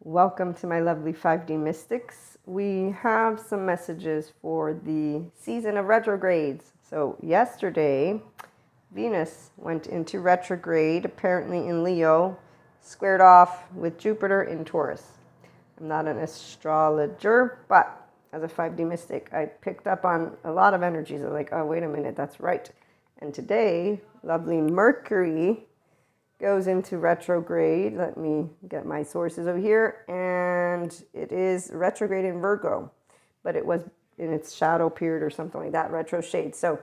Welcome to my lovely 5D mystics. We have some messages for the season of retrogrades. So yesterday, Venus went into retrograde, apparently in Leo, squared off with Jupiter in Taurus. I'm not an astrologer, but as a 5D mystic, I picked up on a lot of energies. I'm like, oh, wait a minute, that's right. And today, lovely Mercury goes into retrograde. Let me get my sources over here. And it is retrograde in Virgo, but it was in its shadow period or something like that, retro shade. So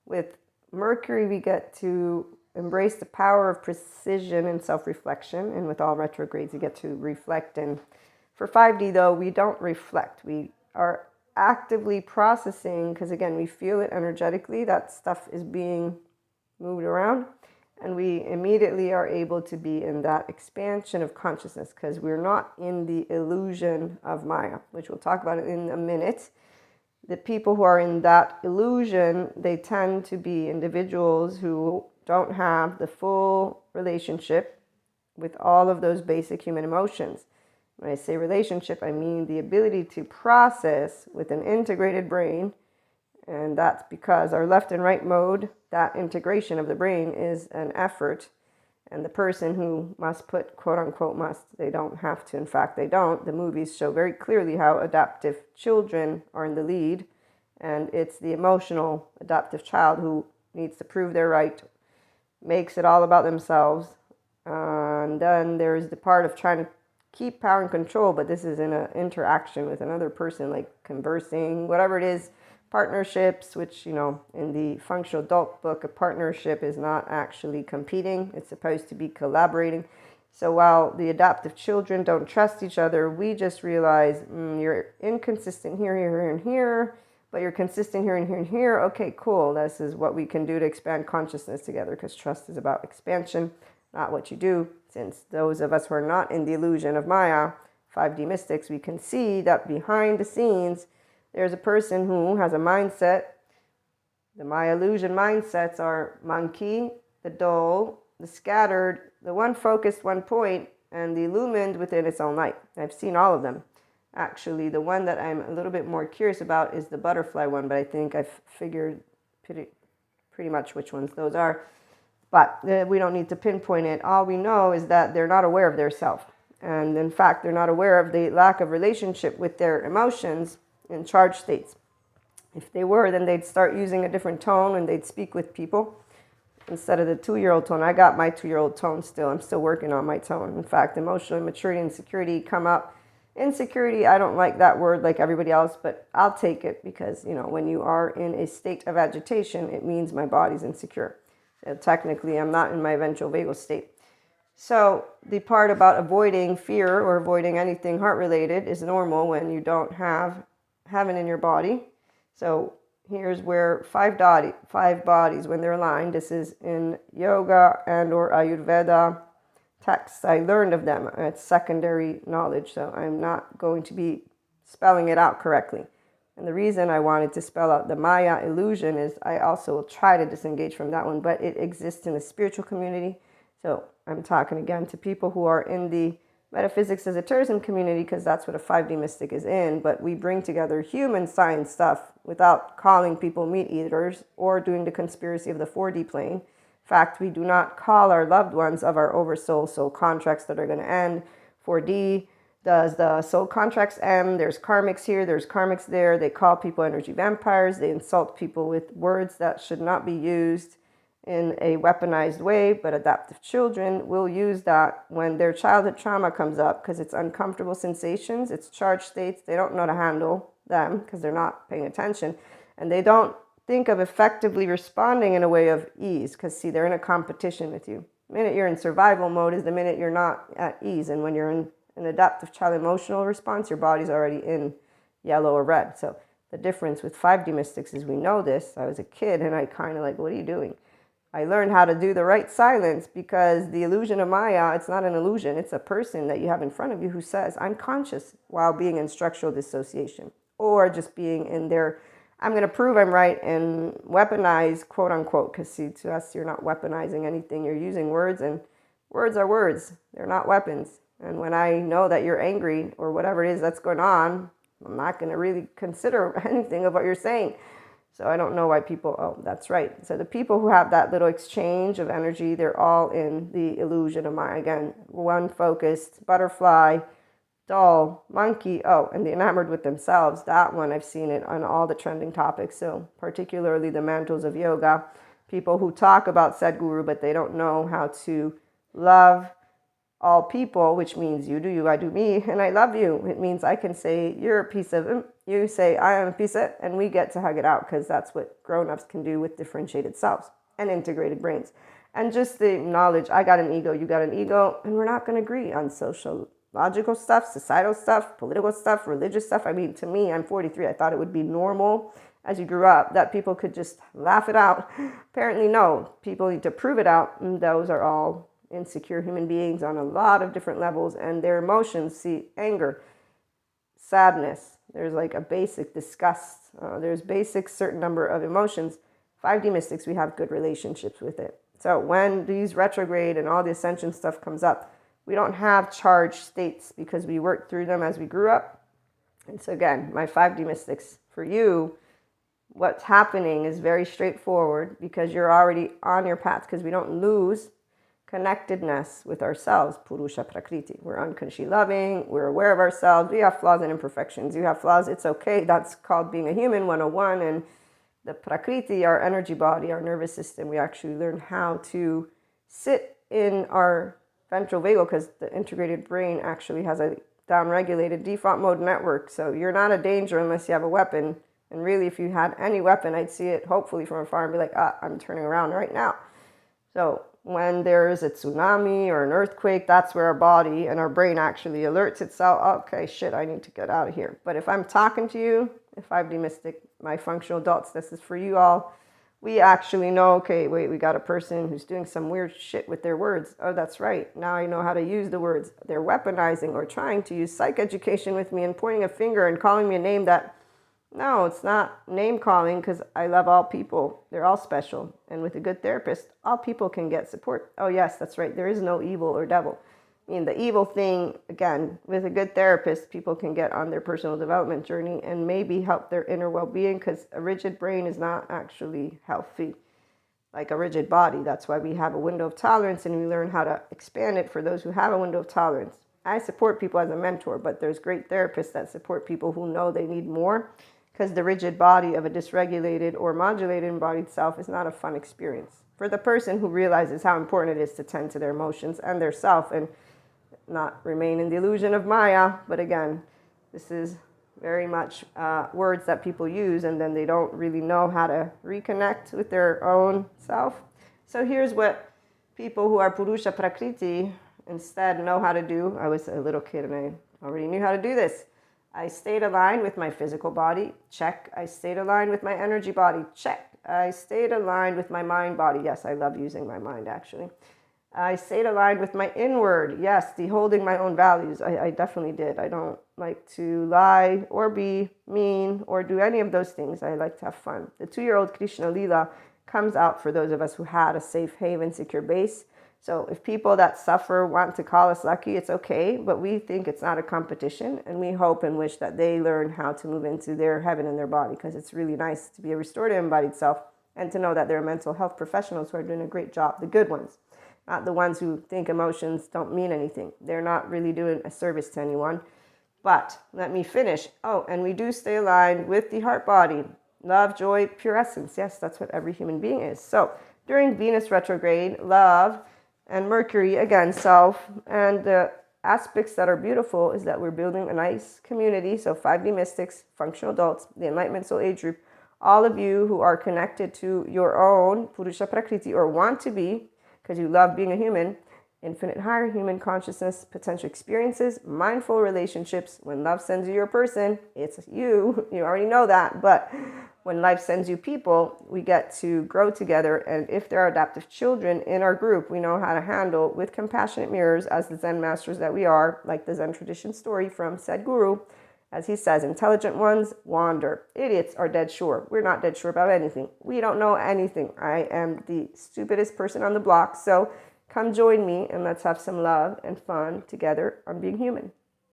with Mercury, we get to embrace the power of precision and self-reflection. And with all retrogrades, you get to reflect. And for 5D, though, we don't reflect. We are actively processing because, again, we feel it energetically. That stuff is being moved around. And we immediately are able to be in that expansion of consciousness because we're not in the illusion of Maya, which we'll talk about in a minute. The people who are in that illusion, they tend to be individuals who don't have the full relationship with all of those basic human emotions. When I say relationship, I mean the ability to process with an integrated brain. And that's because our left and right mode, that integration of the brain is an effort. And the person who must put, quote unquote, must, they don't have to. In fact, they don't. The movies show very clearly how adaptive children are in the lead. And it's the emotional adaptive child who needs to prove they're right, makes it all about themselves. And then there's the part of trying to keep power and control, but this is in an interaction with another person, like conversing, whatever it is. Partnerships, which, you know, in the functional adult book, a partnership is not actually competing. It's supposed to be collaborating. So while the adaptive children don't trust each other, we just realize you're inconsistent here, here, and here, but you're consistent here and here and here. Okay, cool. This is what we can do to expand consciousness together because trust is about expansion, not what you do. Since those of us who are not in the illusion of Maya, 5D mystics, we can see that behind the scenes, there's a person who has a mindset. The Maya illusion mindsets are monkey, the dull, the scattered, the one focused, one point, and the illumined within its own light. I've seen all of them. Actually, the one that I'm a little bit more curious about is the butterfly one, but I think I've figured pretty much which ones those are. But we don't need to pinpoint it. All we know is that they're not aware of their self. And in fact, they're not aware of the lack of relationship with their emotions in charged states. If they were, then they'd start using a different tone and they'd speak with people instead of the 2-year-old tone. I got my 2-year-old tone still. I'm still working on my tone. In fact, emotional immaturity and insecurity come up. Insecurity, I don't like that word like everybody else, but I'll take it because, you know, when you are in a state of agitation, it means my body's insecure. So technically, I'm not in my ventral vagal state. So the part about avoiding fear or avoiding anything heart-related is normal when you don't have heaven in your body. So here's where five bodies, when they're aligned, this is in yoga and or Ayurveda texts. I learned of them. It's secondary knowledge, so I'm not going to be spelling it out correctly. And the reason I wanted to spell out the Maya illusion is I also will try to disengage from that one, but it exists in the spiritual community. So I'm talking again to people who are in the metaphysics esotericism community because that's what a 5D mystic is in, but we bring together human science stuff without calling people meat eaters or doing the conspiracy of the 4D plane. In fact, we do not call our loved ones of our oversoul soul contracts that are going to end. 4D does the soul contracts end. There's karmics here, there's karmics there. They call people energy vampires. They insult people with words that should not be used in a weaponized way, but adaptive children will use that when their childhood trauma comes up because it's uncomfortable sensations, it's charged states. They don't know how to handle them because they're not paying attention, and they don't think of effectively responding in a way of ease because, see, they're in a competition with you. The minute you're in survival mode is the minute you're not at ease, and when you're in an adaptive child emotional response, your body's already in yellow or red. So the difference with 5D mystics is we know this. I was a kid and I kind of like, what are you doing? I learned how to do the right silence because the illusion of Maya, it's not an illusion. It's a person that you have in front of you who says, I'm conscious while being in structural dissociation or just being in their, I'm going to prove I'm right and weaponize, quote unquote, because see, to us, you're not weaponizing anything. You're using words and words are words. They're not weapons. And when I know that you're angry or whatever it is that's going on, I'm not going to really consider anything of what you're saying. So I don't know why people, oh, that's right. So the people who have that little exchange of energy, they're all in the illusion of mind. Again, one focused, butterfly, doll, monkey, oh, and the enamored with themselves. That one, I've seen it on all the trending topics. So particularly the mantles of yoga, people who talk about Sadhguru, but they don't know how to love all people, which means you do you, I do me, and I love you. It means I can say you're a piece of, you say I am a piece of, and we get to hug it out, because that's what grown-ups can do with differentiated selves and integrated brains. And just the knowledge, I got an ego, you got an ego, and we're not going to agree on sociological stuff, societal stuff, political stuff, religious stuff. I mean, to me, I'm 43, I thought it would be normal as you grew up that people could just laugh it out. Apparently, no. People need to prove it out, and those are all insecure human beings on a lot of different levels, and their emotions, see, anger, sadness, there's like a basic disgust, there's basic certain number of emotions. 5D mystics, we have good relationships with it. So when these retrograde and all the ascension stuff comes up, we don't have charged states because we worked through them as we grew up. And so again, my 5D mystics, for you, what's happening is very straightforward, because you're already on your path, because we don't lose connectedness with ourselves, Purusha Prakriti. We're unconsciously loving, we're aware of ourselves, we have flaws and imperfections. You have flaws, it's okay. That's called being a human 101. And the Prakriti, our energy body, our nervous system, we actually learn how to sit in our ventral vagal, because the integrated brain actually has a down-regulated default mode network. So you're not a danger unless you have a weapon. And really, if you had any weapon, I'd see it hopefully from afar and be like, I'm turning around right now. So when there's a tsunami or an earthquake, that's where our body and our brain actually alerts itself. Okay, shit, I need to get out of here. But if I'm talking to you, if 5D mystic, my functional adults, this is for you all. We actually know, okay, wait, we got a person who's doing some weird shit with their words. Oh, that's right. Now I know how to use the words. They're weaponizing or trying to use psych-education with me and pointing a finger and calling me a name that, no, it's not name calling, because I love all people. They're all special. And with a good therapist, all people can get support. Oh, yes, that's right. There is no evil or devil. I mean, the evil thing, again, with a good therapist, people can get on their personal development journey and maybe help their inner well-being, because a rigid brain is not actually healthy, like a rigid body. That's why we have a window of tolerance, and we learn how to expand it for those who have a window of tolerance. I support people as a mentor, but there's great therapists that support people who know they need more, because the rigid body of a dysregulated or modulated embodied self is not a fun experience for the person who realizes how important it is to tend to their emotions and their self and not remain in the illusion of Maya. But again, this is very much words that people use, and then they don't really know how to reconnect with their own self. So here's what people who are Purusha Prakriti instead know how to do. I was a little kid and I already knew how to do this. I stayed aligned with my physical body, check. I stayed aligned with my energy body, check. I stayed aligned with my mind body. Yes, I love using my mind, actually. I stayed aligned with my inward. Yes, the holding my own values. I definitely did. I don't like to lie or be mean or do any of those things. I like to have fun. The 2-year-old Krishna Lila comes out for those of us who had a safe haven, secure base. So if people that suffer want to call us lucky, it's okay, but we think it's not a competition, and we hope and wish that they learn how to move into their heaven in their body, because it's really nice to be a restorative embodied self and to know that there are mental health professionals who are doing a great job, the good ones, not the ones who think emotions don't mean anything. They're not really doing a service to anyone. But let me finish. Oh, and we do stay aligned with the heart body, love, joy, pure essence. Yes, that's what every human being is. So during Venus retrograde, love, and Mercury, again, self, and the aspects that are beautiful is that we're building a nice community. So 5D mystics, functional adults, the Enlightenment Soul Age group, all of you who are connected to your own Purusha Prakriti or want to be, because you love being a human, infinite higher human consciousness, potential experiences, mindful relationships. When love sends you your person, it's you. You already know that. But when life sends you people, we get to grow together. And if there are adaptive children in our group, we know how to handle with compassionate mirrors as the Zen masters that we are, like the Zen tradition story from Sadhguru. As he says, intelligent ones wander. Idiots are dead sure. We're not dead sure about anything. We don't know anything. I am the stupidest person on the block. So Come join me and let's have some love and fun together on being human.